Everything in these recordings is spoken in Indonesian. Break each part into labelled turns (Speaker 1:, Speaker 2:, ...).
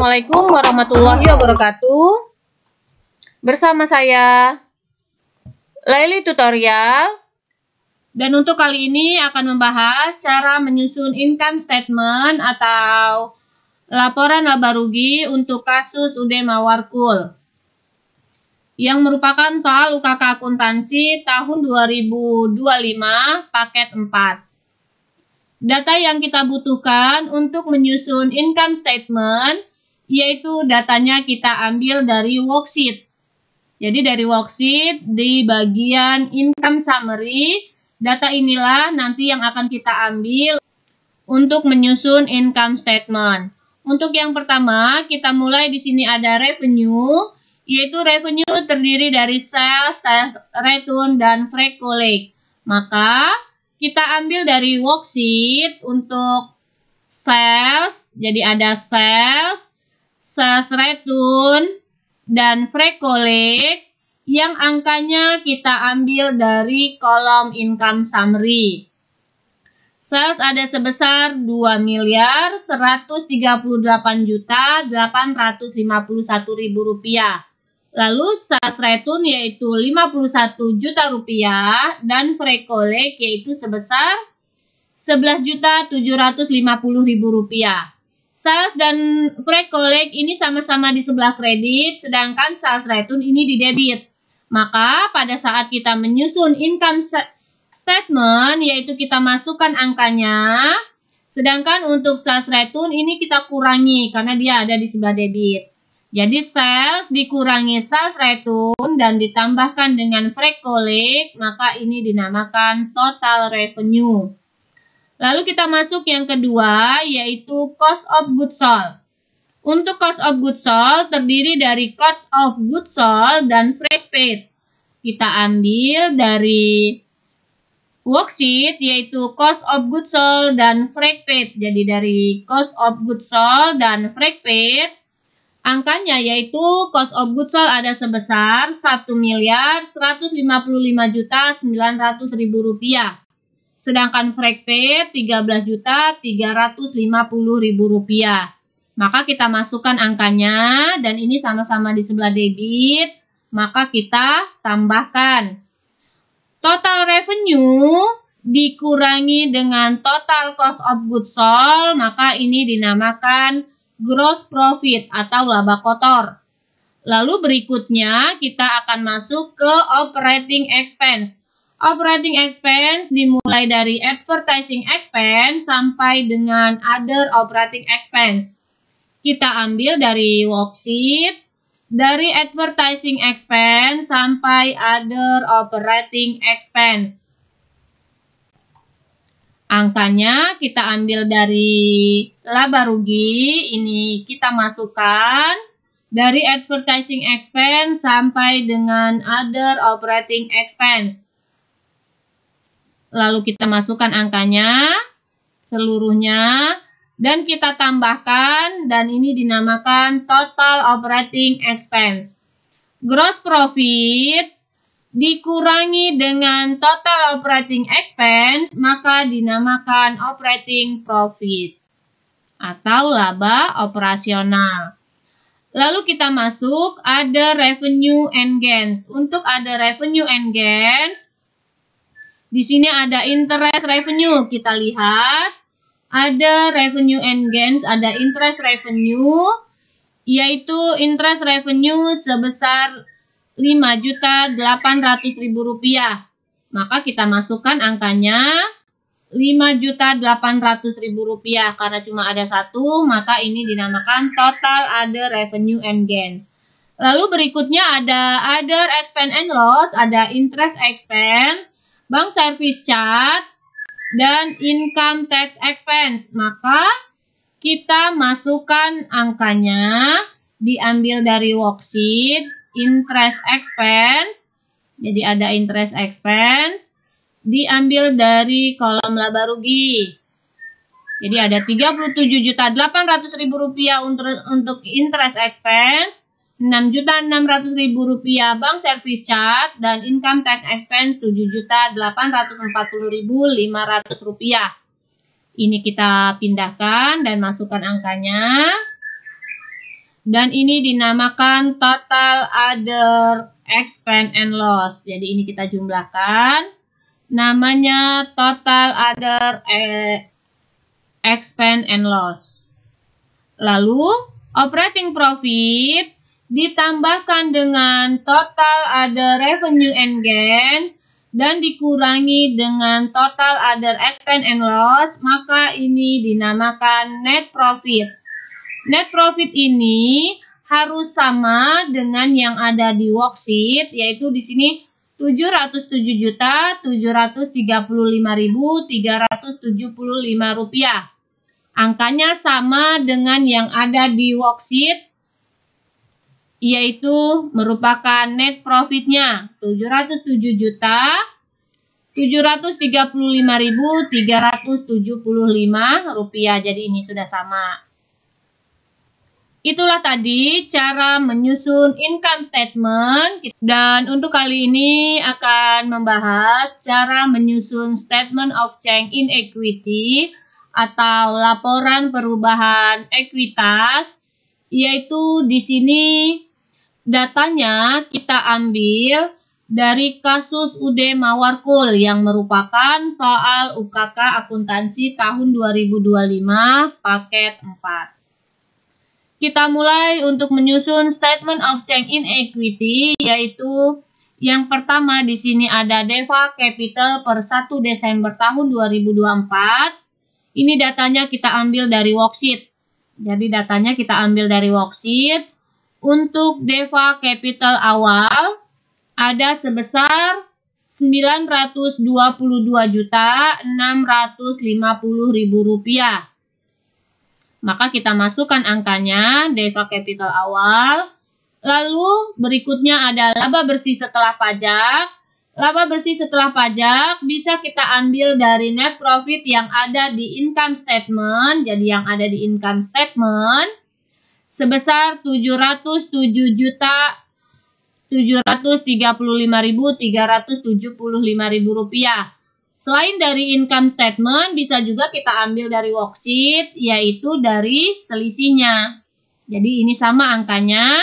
Speaker 1: Assalamualaikum warahmatullahi wabarakatuh. Bersama saya Laili Tutorial. Dan untuk kali ini akan membahas cara menyusun income statement atau laporan laba rugi untuk kasus UD Mawarkul yang merupakan soal UKK akuntansi tahun 2025 paket 4. Data yang kita butuhkan untuk menyusun income statement, yaitu datanya kita ambil dari worksheet. Jadi dari worksheet di bagian income summary, data inilah nanti yang akan kita ambil untuk menyusun income statement. Untuk yang pertama, kita mulai di sini ada revenue, yaitu revenue terdiri dari sales, sales return, dan free collect. Maka kita ambil dari worksheet untuk sales, jadi ada sales, sales return, dan free collect yang angkanya kita ambil dari kolom income summary. Sales ada sebesar 2.138.851.000 rupiah. Lalu sales return yaitu 51 juta rupiah dan free collect yaitu sebesar 11.750.000 rupiah. Sales dan free collect ini sama-sama di sebelah kredit, sedangkan sales return ini di debit. Maka pada saat kita menyusun income statement yaitu kita masukkan angkanya, sedangkan untuk sales return ini kita kurangi karena dia ada di sebelah debit. Jadi sales dikurangi sales return dan ditambahkan dengan free collect, maka ini dinamakan total revenue. Lalu kita masuk yang kedua, yaitu cost of goods sold. Untuk cost of goods sold terdiri dari cost of goods sold dan freight paid. Kita ambil dari worksheet, yaitu cost of goods sold dan freight paid. Jadi dari cost of goods sold dan freight paid, angkanya yaitu cost of goods sold ada sebesar 1.155.900.000 rupiah. Sedangkan freight paid 13.350.000 rupiah. Maka kita masukkan angkanya dan ini sama-sama di sebelah debit, maka kita tambahkan. Total revenue dikurangi dengan total cost of goods sold, maka ini dinamakan gross profit atau laba kotor. Lalu berikutnya kita akan masuk ke operating expense. Operating expense dimulai dari advertising expense sampai dengan other operating expense. Kita ambil dari worksheet, dari advertising expense sampai other operating expense. Angkanya kita ambil dari laba rugi, ini kita masukkan dari advertising expense sampai dengan other operating expense. Lalu kita masukkan angkanya seluruhnya dan kita tambahkan dan ini dinamakan total operating expense. Gross profit dikurangi dengan total operating expense, maka dinamakan operating profit atau laba operasional. Lalu kita masuk ada revenue and gains. Untuk ada revenue and gains, di sini ada interest revenue. Kita lihat ada revenue and gains, ada interest revenue, yaitu interest revenue sebesar 5.800.000 rupiah. Maka kita masukkan angkanya 5.800.000 rupiah. Karena cuma ada satu, maka ini dinamakan total other revenue and gains. Lalu berikutnya ada other expense and loss, ada interest expense, bank service charge, dan income tax expense. Maka kita masukkan angkanya, diambil dari worksheet, interest expense, jadi ada interest expense, diambil dari kolom laba rugi. Jadi ada 37.800.000 rupiah untuk interest expense, 6.600.000 rupiah bank service charge, dan income tax expense 7.840.500 rupiah. Ini kita pindahkan dan masukkan angkanya. Dan ini dinamakan total other expense and loss. Jadi ini kita jumlahkan. Namanya total other expense and loss. Lalu operating profit ditambahkan dengan total other revenue and gains dan dikurangi dengan total other expense and loss, maka ini dinamakan net profit. Net profit ini harus sama dengan yang ada di worksheet, yaitu di sini 707.735.375 rupiah. Angkanya sama dengan yang ada di worksheet, yaitu merupakan net profitnya 707.735.375 rupiah. Jadi ini sudah sama. Itulah tadi cara menyusun income statement, dan untuk kali ini akan membahas cara menyusun statement of change in equity atau laporan perubahan ekuitas, yaitu di sini datanya kita ambil dari kasus UD Mawarkul yang merupakan soal UKK akuntansi tahun 2025 paket 4. Kita mulai untuk menyusun statement of change in equity, yaitu yang pertama di sini ada DEVA Capital per 1 Desember tahun 2024. Ini datanya kita ambil dari worksheet. Jadi datanya kita ambil dari worksheet. Untuk DEVA Capital awal ada sebesar 922.650.000 rupiah. Maka kita masukkan angkanya DEVA Capital awal. Lalu berikutnya ada laba bersih setelah pajak. Laba bersih setelah pajak bisa kita ambil dari net profit yang ada di income statement. Jadi yang ada di income statement sebesar 707.735.375.000 rupiah. Selain dari income statement, bisa juga kita ambil dari worksheet, yaitu dari selisihnya. Jadi ini sama angkanya,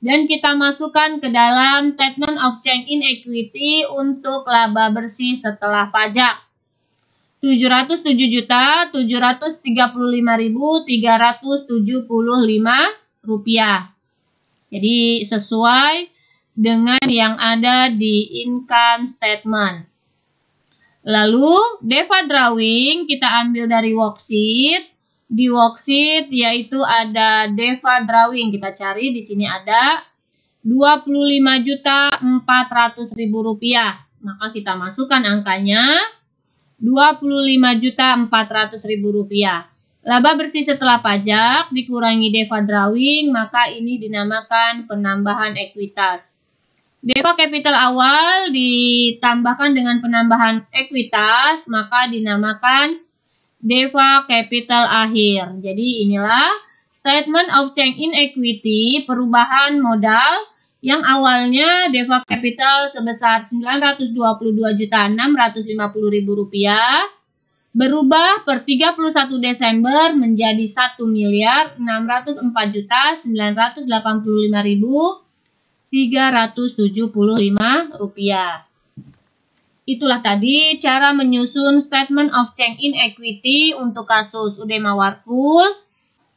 Speaker 1: dan kita masukkan ke dalam statement of change in equity untuk laba bersih setelah pajak. 707.735.375 rupiah. Jadi sesuai dengan yang ada di income statement. Lalu DEVA drawing kita ambil dari worksheet. Di worksheet yaitu ada DEVA drawing, kita cari di sini ada 25.400.000 rupiah. Maka kita masukkan angkanya 25.400.000 rupiah. Laba bersih setelah pajak dikurangi DEVA drawing, maka ini dinamakan penambahan ekuitas. DEVA Capital awal ditambahkan dengan penambahan ekuitas, maka dinamakan DEVA Capital akhir. Jadi inilah statement of change in equity, perubahan modal yang awalnya DEVA Capital sebesar 922.650.000 rupiah, berubah per 31 Desember menjadi 1.604.985.375 rupiah. Itulah tadi cara menyusun statement of change in equity untuk kasus UD Mawarkul.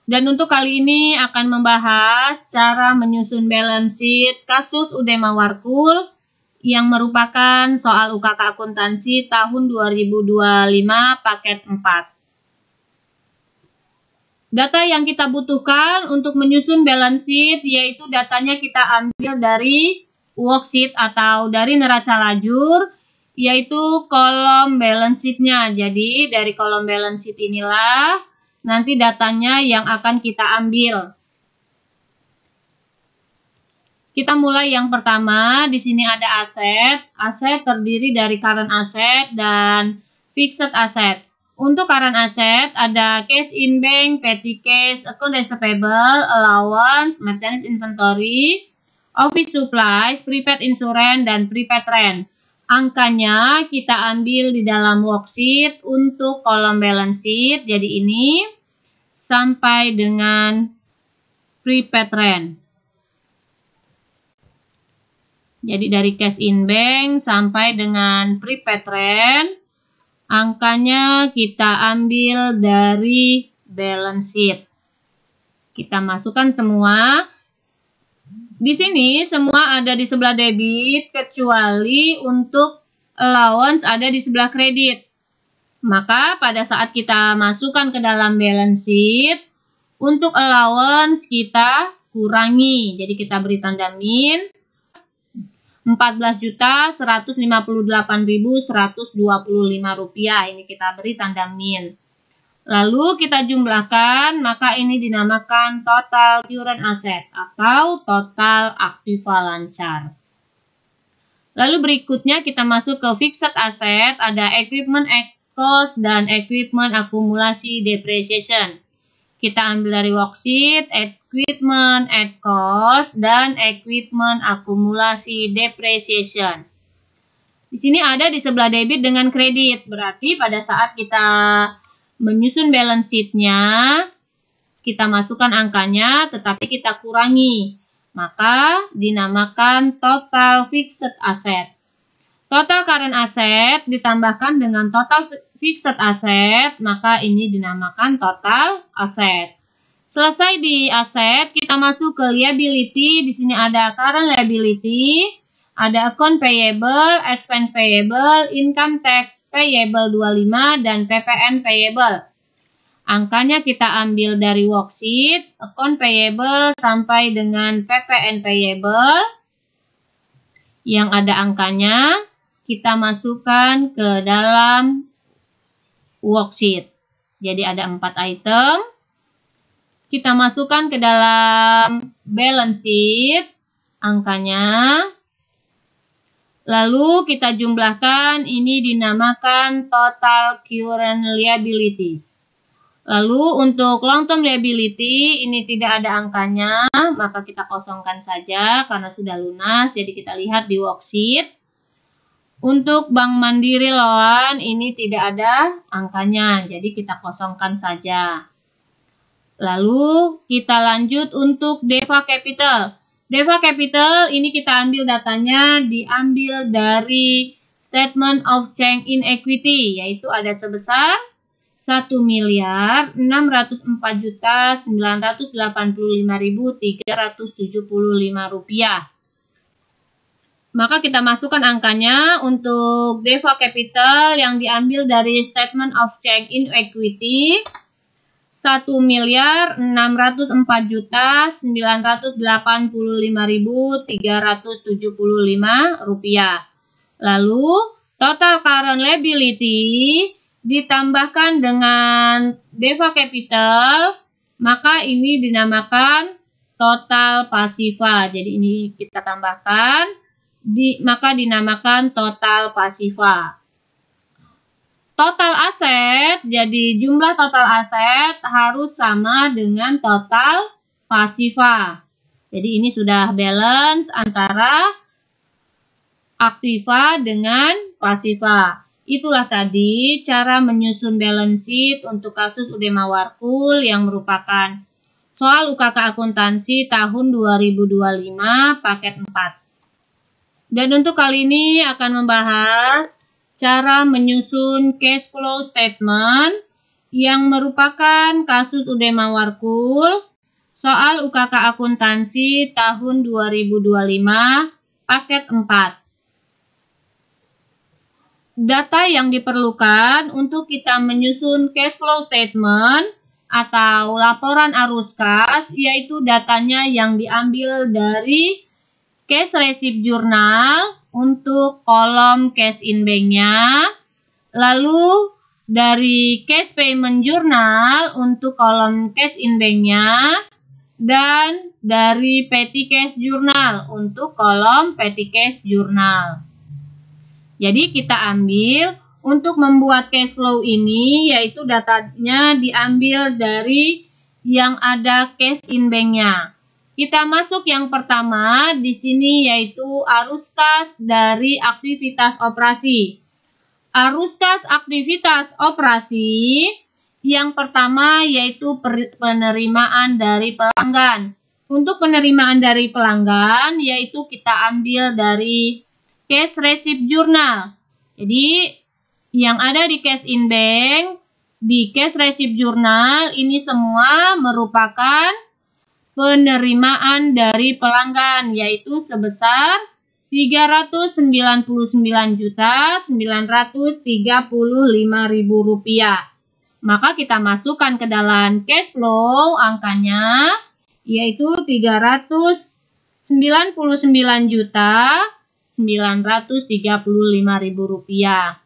Speaker 1: Dan untuk kali ini akan membahas cara menyusun balance sheet kasus UD Mawarkul yang merupakan soal UKK akuntansi tahun 2025 paket 4. Data yang kita butuhkan untuk menyusun balance sheet yaitu datanya kita ambil dari worksheet atau dari neraca lajur, yaitu kolom balance sheet-nya. Jadi dari kolom balance sheet inilah nanti datanya yang akan kita ambil. Kita mulai yang pertama, di sini ada aset. Aset terdiri dari current asset dan fixed asset. Untuk current asset ada cash in bank, petty cash, account receivable, allowance, merchandise inventory, office supplies, prepaid insurance, dan prepaid rent. Angkanya kita ambil di dalam worksheet untuk kolom balance sheet. Jadi ini sampai dengan prepaid rent. Jadi dari cash in bank sampai dengan prepaid rent, angkanya kita ambil dari balance sheet. Kita masukkan semua. Di sini semua ada di sebelah debit kecuali untuk allowance ada di sebelah kredit. Maka pada saat kita masukkan ke dalam balance sheet, untuk allowance kita kurangi. Jadi kita beri tanda min 14.158.125 rupiah. Ini kita beri tanda min. Lalu kita jumlahkan, maka ini dinamakan total current asset atau total aktiva lancar. Lalu berikutnya kita masuk ke fixed asset, ada equipment at cost dan equipment akumulasi depreciation. Kita ambil dari worksheet, equipment at cost dan equipment akumulasi depreciation. Di sini ada di sebelah debit dengan kredit, berarti pada saat kita menyusun balance sheet-nya, kita masukkan angkanya, tetapi kita kurangi. Maka dinamakan total fixed asset. Total current asset ditambahkan dengan total fixed asset, maka ini dinamakan total asset. Selesai di aset, kita masuk ke liability. Di sini ada current liability, ada account payable, expense payable, income tax payable 25, dan PPN payable. Angkanya kita ambil dari worksheet, account payable sampai dengan PPN payable. Yang ada angkanya, kita masukkan ke dalam worksheet. Jadi ada 4 item. Kita masukkan ke dalam balance sheet, angkanya. Lalu kita jumlahkan, ini dinamakan total current liabilities. Lalu untuk long term liability ini tidak ada angkanya, maka kita kosongkan saja karena sudah lunas. Jadi kita lihat di worksheet. Untuk Bank Mandiri Loan ini tidak ada angkanya, jadi kita kosongkan saja. Lalu kita lanjut untuk DEVA Capital. DEVA Capital ini kita ambil datanya, diambil dari Statement of Change in Equity, yaitu ada sebesar 1.604.985.375 rupiah. Maka kita masukkan angkanya untuk DEVA Capital yang diambil dari Statement of Change in Equity 1.604.985.375 rupiah. Lalu total current liability ditambahkan dengan DEVA Capital, maka ini dinamakan total pasiva. Jadi ini kita tambahkan, maka dinamakan total pasiva. Total aset, jadi jumlah total aset harus sama dengan total pasiva. Jadi ini sudah balance antara aktiva dengan pasiva. Itulah tadi cara menyusun balance sheet untuk kasus Udema Warkul yang merupakan soal UKK akuntansi tahun 2025 paket 4. Dan untuk kali ini akan membahas cara menyusun cash flow statement yang merupakan kasus Udema Warkul soal UKK akuntansi tahun 2025 paket 4. Data yang diperlukan untuk kita menyusun cash flow statement atau laporan arus kas, yaitu datanya yang diambil dari cash receipt journal untuk kolom cash in bank-nya, lalu dari cash payment journal untuk kolom cash in bank-nya, dan dari petty cash journal untuk kolom petty cash journal. Jadi kita ambil untuk membuat cash flow ini, yaitu datanya diambil dari yang ada cash in bank-nya. Kita masuk yang pertama di sini, yaitu arus kas dari aktivitas operasi. Arus kas aktivitas operasi yang pertama yaitu penerimaan dari pelanggan. Untuk penerimaan dari pelanggan, yaitu kita ambil dari cash receipt journal. Jadi, yang ada di cash in bank, di cash receipt journal, ini semua merupakan penerimaan dari pelanggan, yaitu sebesar Rp399.935.000. Maka kita masukkan ke dalam cash flow angkanya, yaitu Rp399.935.000.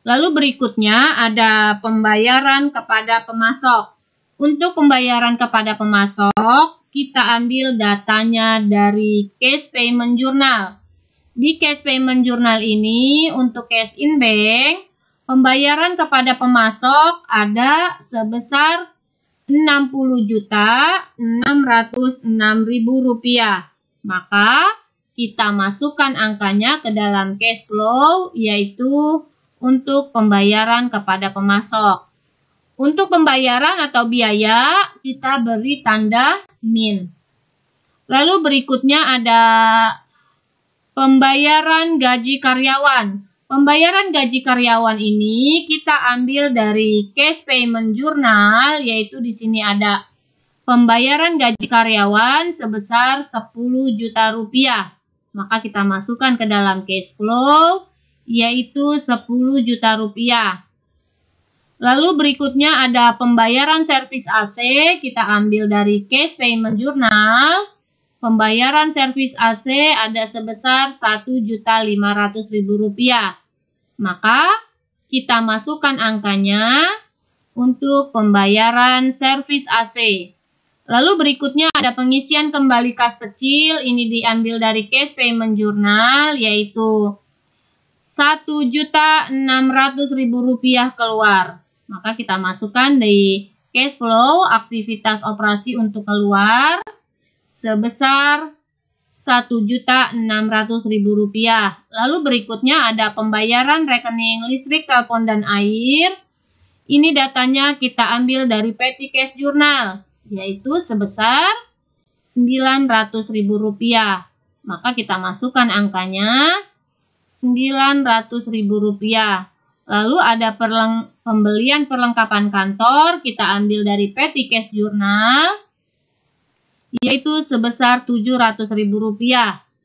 Speaker 1: Lalu berikutnya ada pembayaran kepada pemasok. Untuk pembayaran kepada pemasok, kita ambil datanya dari cash payment journal. Di cash payment journal ini, untuk cash in bank, pembayaran kepada pemasok ada sebesar Rp60.606.000. Maka kita masukkan angkanya ke dalam cash flow, yaitu untuk pembayaran kepada pemasok. Untuk pembayaran atau biaya, kita beri tanda min. Lalu berikutnya ada pembayaran gaji karyawan. Pembayaran gaji karyawan ini kita ambil dari cash payment journal, yaitu di sini ada pembayaran gaji karyawan sebesar Rp10 juta. Maka kita masukkan ke dalam cash flow, yaitu Rp10 juta. Lalu berikutnya ada pembayaran servis AC, kita ambil dari cash payment journal. Pembayaran servis AC ada sebesar Rp1.500.000. Maka kita masukkan angkanya untuk pembayaran servis AC. Lalu berikutnya ada pengisian kembali kas kecil, ini diambil dari cash payment journal, yaitu Rp1.600.000 keluar. Maka kita masukkan di cash flow aktivitas operasi untuk keluar sebesar Rp1.600.000. Lalu berikutnya ada pembayaran rekening listrik, telepon, dan air. Ini datanya kita ambil dari petty cash journal, yaitu sebesar Rp900.000. Maka kita masukkan angkanya Rp900.000. Lalu ada pembelian perlengkapan kantor, kita ambil dari petty cash journal, yaitu sebesar Rp700.000.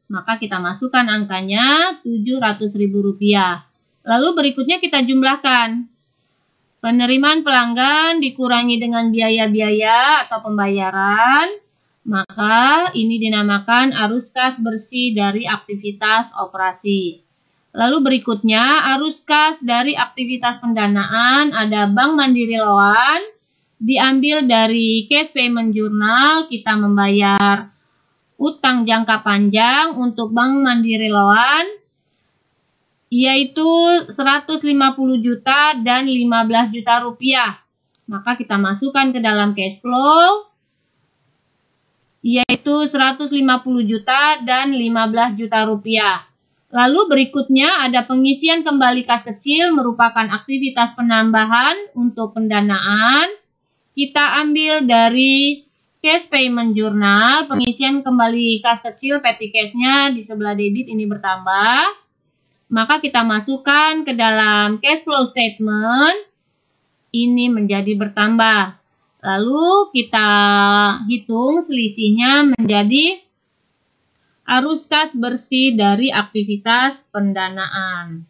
Speaker 1: Maka kita masukkan angkanya Rp700.000. Lalu berikutnya kita jumlahkan. Penerimaan pelanggan dikurangi dengan biaya-biaya atau pembayaran, maka ini dinamakan arus kas bersih dari aktivitas operasi. Lalu berikutnya arus kas dari aktivitas pendanaan, ada Bank Mandiri Loan, diambil dari cash payment journal, kita membayar utang jangka panjang untuk Bank Mandiri Loan, yaitu Rp150 juta dan Rp15 juta. Maka kita masukkan ke dalam cash flow, yaitu Rp150 juta dan Rp15 juta. Lalu berikutnya ada pengisian kembali kas kecil, merupakan aktivitas penambahan untuk pendanaan. Kita ambil dari cash payment journal, pengisian kembali kas kecil, petty cash-nya di sebelah debit ini bertambah. Maka kita masukkan ke dalam cash flow statement, ini menjadi bertambah. Lalu kita hitung selisihnya menjadi arus kas bersih dari aktivitas pendanaan.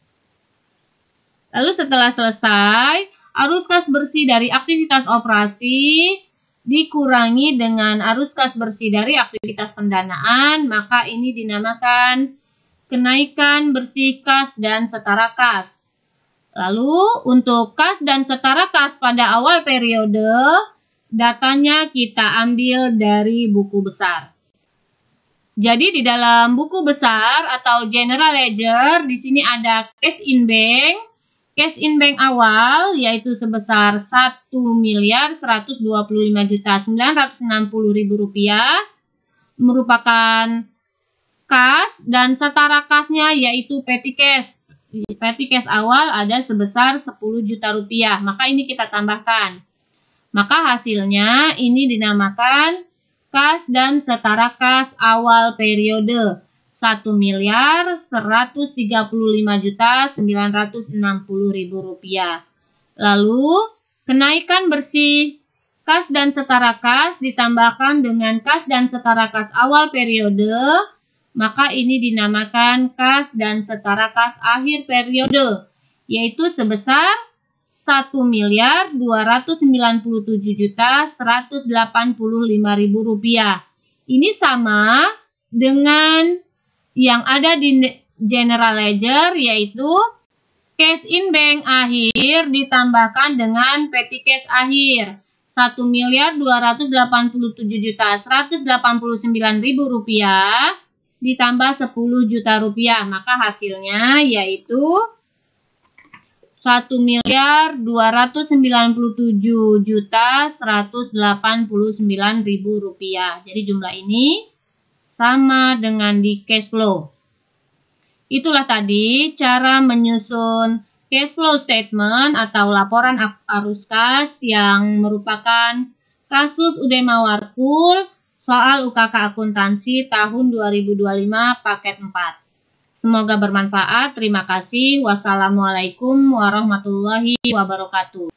Speaker 1: Lalu setelah selesai, arus kas bersih dari aktivitas operasi dikurangi dengan arus kas bersih dari aktivitas pendanaan, maka ini dinamakan kenaikan bersih kas dan setara kas. Lalu untuk kas dan setara kas pada awal periode, datanya kita ambil dari buku besar. Jadi di dalam buku besar atau general ledger, di sini ada cash in bank. Cash in bank awal yaitu sebesar Rp1.125.960.000 merupakan kas, dan setara kasnya yaitu petty cash. Petty cash awal ada sebesar Rp10 juta. Maka ini kita tambahkan. Maka hasilnya ini dinamakan kas dan setara kas awal periode Rp1.135.960.000. Lalu, kenaikan bersih kas dan setara kas ditambahkan dengan kas dan setara kas awal periode, maka ini dinamakan kas dan setara kas akhir periode, yaitu sebesar Rp1.297.185.000. Ini sama dengan yang ada di general ledger, yaitu cash in bank akhir ditambahkan dengan petty cash akhir Rp1.287.189.000 ditambah Rp10 juta, maka hasilnya yaitu Rp1.297.189.000. Jadi jumlah ini sama dengan di cash flow. Itulah tadi cara menyusun cash flow statement atau laporan arus kas yang merupakan kasus Udema Warkul soal UKK Akuntansi tahun 2025 paket 4. Semoga bermanfaat. Terima kasih. Wassalamualaikum warahmatullahi wabarakatuh.